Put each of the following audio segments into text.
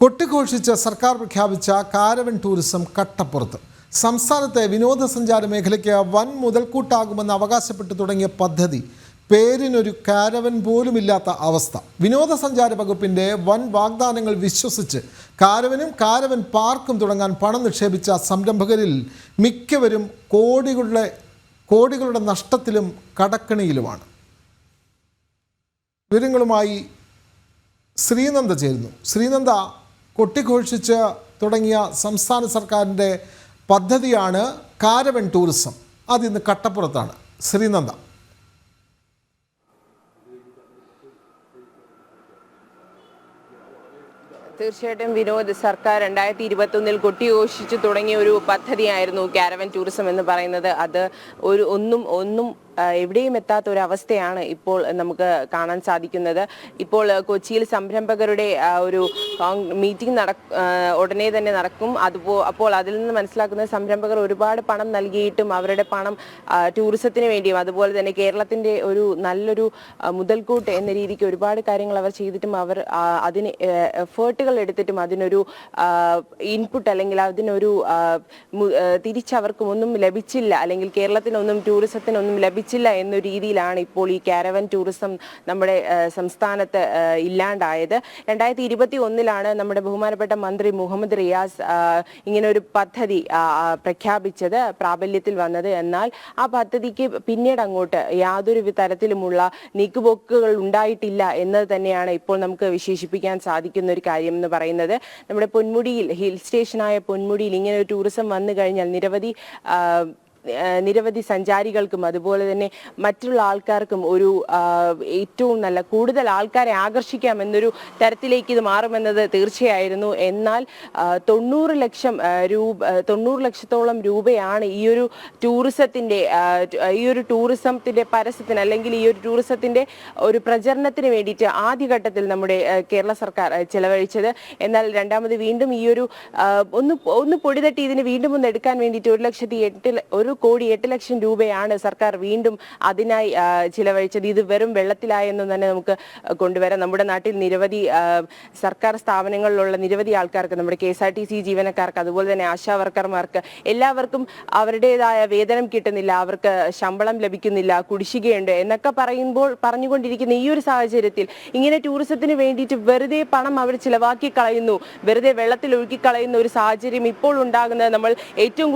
കൊട്ടിഘോഷിച്ച് സർക്കാർ പ്രഖ്യാപിച്ച caravan tourism കട്ടപ്പുറത്ത്. സംസ്ഥാനത്തെ വിനോദസഞ്ചാര മേഖലയ്ക്ക് വൻ മുതൽക്കൂട്ടാകുമെന്ന് അവകാശപ്പെട്ടു തുടങ്ങിയ പദ്ധതി പേരിനൊരു കാരവൻ പോലുമില്ലാത്ത അവസ്ഥ. വിനോദസഞ്ചാര വകുപ്പിൻ്റെ വൻ വാഗ്ദാനങ്ങൾ വിശ്വസിച്ച് കാരവൻ പാർക്കും തുടങ്ങാൻ പണം നിക്ഷേപിച്ച സംരംഭകരിൽ മിക്കവരും കോടികളുടെ നഷ്ടത്തിലും കടക്കണിയിലുമാണ്. വിവരങ്ങളുമായി ശ്രീനന്ദ ചേരുന്നു. ശ്രീനന്ദ, കൊട്ടിഘോഷിച്ച് തുടങ്ങിയ സംസ്ഥാന സർക്കാരിൻ്റെ പദ്ധതിയാണ് കാരവൻ ടൂറിസം. അതിന്ന് കട്ടപ്പുറത്താണ്. ശ്രീനന്ദ. തീർച്ചയായിട്ടും വിനോദ്, സർക്കാർ 2021 കൊട്ടിഘോഷിച്ചു തുടങ്ങിയ ഒരു പദ്ധതിയായിരുന്നു കാരവൻ ടൂറിസം എന്ന് പറയുന്നത്. അത് ഒന്നും എവിടെയും എത്താത്ത ഒരു അവസ്ഥയാണ് ഇപ്പോൾ നമുക്ക് കാണാൻ സാധിക്കുന്നത്. ഇപ്പോൾ കൊച്ചിയിൽ സംരംഭകരുടെ ഒരു മീറ്റിംഗ് ഉടനെ തന്നെ നടക്കും. അപ്പോൾ അതിൽ നിന്ന് മനസ്സിലാക്കുന്ന സംരംഭകർ ഒരുപാട് പണം നൽകിയിട്ടും അവരുടെ പണം ടൂറിസത്തിന് വേണ്ടിയും അതുപോലെ തന്നെ കേരളത്തിന്റെ ഒരു നല്ലൊരു മുതൽക്കൂട്ട് എന്ന രീതിക്ക് ഒരുപാട് കാര്യങ്ങൾ അവർ ചെയ്തിട്ടും അവർ അതിന് എഫേർട്ടുകൾ എടുത്തിട്ടും അതിനൊരു ഇൻപുട്ട് അല്ലെങ്കിൽ അതിനൊരു തിരിച്ചവർക്കും ഒന്നും ലഭിച്ചില്ല, അല്ലെങ്കിൽ കേരളത്തിനൊന്നും ടൂറിസത്തിനൊന്നും ലഭിച്ചില്ല എന്നൊരു രീതിയിലാണ് ഇപ്പോൾ ഈ കാരവൻ ടൂറിസം നമ്മുടെ സംസ്ഥാനത്ത് ഇല്ലാണ്ടായത്. 2021 നമ്മുടെ ബഹുമാനപ്പെട്ട മന്ത്രി മുഹമ്മദ് റിയാസ് ഇങ്ങനെ ഒരു പദ്ധതി പ്രഖ്യാപിച്ചത്, പ്രാബല്യത്തിൽ വന്നത്. എന്നാൽ ആ പദ്ധതിക്ക് പിന്നീട് അങ്ങോട്ട് യാതൊരു തരത്തിലുമുള്ള നീക്കുപോക്കുകൾ ഉണ്ടായിട്ടില്ല എന്നത് തന്നെയാണ് ഇപ്പോൾ നമുക്ക് വിശേഷിപ്പിക്കാൻ സാധിക്കുന്ന ഒരു കാര്യം എന്ന് പറയുന്നത്. നമ്മുടെ പൊന്മുടിയിൽ, ഹിൽ സ്റ്റേഷനായ പൊന്മുടിയിൽ ഇങ്ങനെ ഒരു ടൂറിസം വന്നു കഴിഞ്ഞാൽ നിരവധി സഞ്ചാരികൾക്കും അതുപോലെ തന്നെ മറ്റുള്ള ആൾക്കാർക്കും ഒരു ഏറ്റവും നല്ല കൂടുതൽ ആൾക്കാരെ ആകർഷിക്കാം എന്നൊരു തരത്തിലേക്ക് ഇത് മാറുമെന്നത് തീർച്ചയായിരുന്നു. എന്നാൽ 90 ലക്ഷത്തോളം രൂപയാണ് ഈ ഒരു ടൂറിസത്തിന്റെ പരസ്യത്തിന് അല്ലെങ്കിൽ ഈ ഒരു ടൂറിസത്തിന്റെ ഒരു പ്രചരണത്തിന് വേണ്ടിയിട്ട് ആദ്യഘട്ടത്തിൽ നമ്മുടെ കേരള സർക്കാർ ചെലവഴിച്ചത്. എന്നാൽ രണ്ടാമത് വീണ്ടും ഈ ഒരു ഒന്ന് പൊടിതട്ടി ഇതിന് വീണ്ടും ഒന്ന് എടുക്കാൻ വേണ്ടിയിട്ട് 1,08,00,000 രൂപയാണ് സർക്കാർ വീണ്ടും അതിനായി ചിലവഴിച്ചത്. ഇത് വെറും വെള്ളത്തിലായെന്ന് തന്നെ നമുക്ക് കൊണ്ടുവരാം. നമ്മുടെ നാട്ടിൽ നിരവധി സർക്കാർ സ്ഥാപനങ്ങളിലുള്ള നിരവധി ആൾക്കാർക്ക്, നമ്മുടെ KSRTC ജീവനക്കാർക്ക് അതുപോലെ തന്നെ ആശാ വർക്കർമാർക്ക് അവരുടേതായ വേതനം കിട്ടുന്നില്ല, അവർക്ക് ശമ്പളം ലഭിക്കുന്നില്ല, കുടിശ്ശികയുണ്ട് എന്നൊക്കെ പറഞ്ഞുകൊണ്ടിരിക്കുന്ന ഈ ഒരു സാഹചര്യത്തിൽ ഇങ്ങനെ ടൂറിസത്തിന് വേണ്ടിയിട്ട് വെറുതെ പണം അവർ ചിലവാക്കി കളയുന്നു, വെറുതെ വെള്ളത്തിൽ ഒഴുക്കി കളയുന്ന ഒരു സാഹചര്യം ഇപ്പോൾ ഉണ്ടാകുന്നത് നമ്മൾ ഏറ്റവും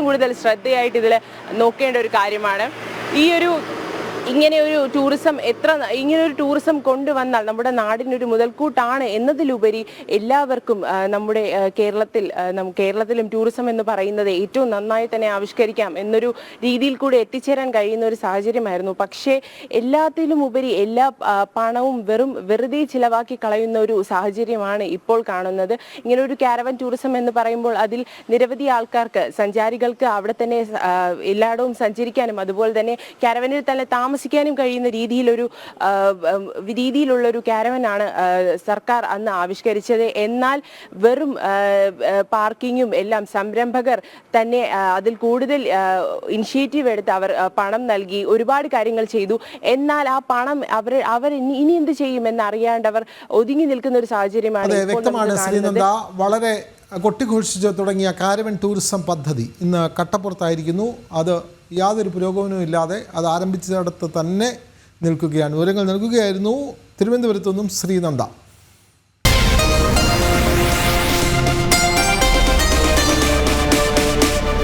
കൂടുതൽ ശ്രദ്ധയായിട്ട് ഇതിൽ നോക്കേണ്ട ഒരു കാര്യമാണ്. ഇങ്ങനെ ഒരു ടൂറിസം കൊണ്ടുവന്നാൽ നമ്മുടെ നാടിനൊരു മുതൽക്കൂട്ടാണ് എന്നതിലുപരി എല്ലാവർക്കും നമ്മുടെ കേരളത്തിലും ടൂറിസം എന്ന് പറയുന്നത് ഏറ്റവും നന്നായി തന്നെ ആവിഷ്കരിക്കാം എന്നൊരു രീതിയിൽ കൂടെ എത്തിച്ചേരാൻ കഴിയുന്ന ഒരു സാഹചര്യമായിരുന്നു. പക്ഷേ എല്ലാത്തിലും ഉപരി എല്ലാ പണവും വെറുതെ ചിലവാക്കി കളയുന്ന ഒരു സാഹചര്യമാണ് ഇപ്പോൾ കാണുന്നത്. ഇങ്ങനെ ഒരു കാരവൻ ടൂറിസം എന്ന് പറയുമ്പോൾ അതിൽ നിരവധി ആൾക്കാർക്ക്, സഞ്ചാരികൾക്ക് അവിടെ തന്നെ എല്ലായിടവും സഞ്ചരിക്കാനും അതുപോലെ തന്നെ കാരവനിൽ തന്നെ താമസിക്കാനും കഴിയുന്ന രീതിയിലുള്ളൊരു കാരവനാണ് സർക്കാർ അന്ന് ആവിഷ്കരിച്ചത്. എന്നാൽ വെറും പാർക്കിങ്ങും എല്ലാം സംരംഭകർ തന്നെ അതിൽ കൂടുതൽ ഇനിഷ്യേറ്റീവ് എടുത്ത് അവർ പണം നൽകി ഒരുപാട് കാര്യങ്ങൾ ചെയ്തു. എന്നാൽ ആ പണം അവർ ഇനി എന്ത് ചെയ്യുമെന്ന് അറിയാണ്ട് അവർ ഒതുങ്ങി നിൽക്കുന്ന ഒരു സാഹചര്യമാണ്. വളരെ കൊട്ടിഘോഷിച്ച് തുടങ്ങിയ കാരവൻ ടൂറിസം പദ്ധതി ഇന്ന് കട്ടപ്പുറത്തായിരിക്കുന്നു. അത് യാതൊരു പുരോഗമനവും ഇല്ലാതെ അത് ആരംഭിച്ചിടത്ത് തന്നെ നിൽക്കുകയാണ്. വിവരങ്ങൾ നൽകുകയായിരുന്നു തിരുവനന്തപുരത്തു നിന്നും ശ്രീനന്ദ.